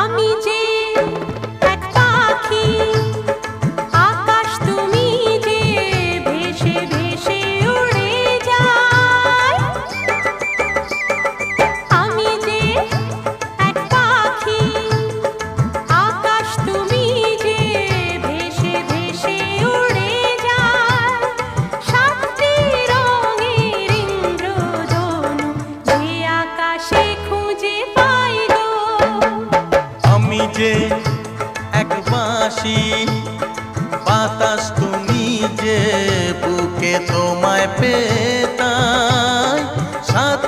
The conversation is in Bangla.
আমি যে এক পাখি, আকাশ তুমি যে ভেসে ভেসে উড়ে যায়। আমি যে এক পাখি, আকাশ তুমি যে ভেসে ভেসে উড়ে যায়। সাতটি রঙের ইন্দ্রধনু যে আকাশে খুঁজে পাই গো। আমি যে এক বাঁশি, বাতাস তুমি যে বুকে তোমায় পেতাই। সাত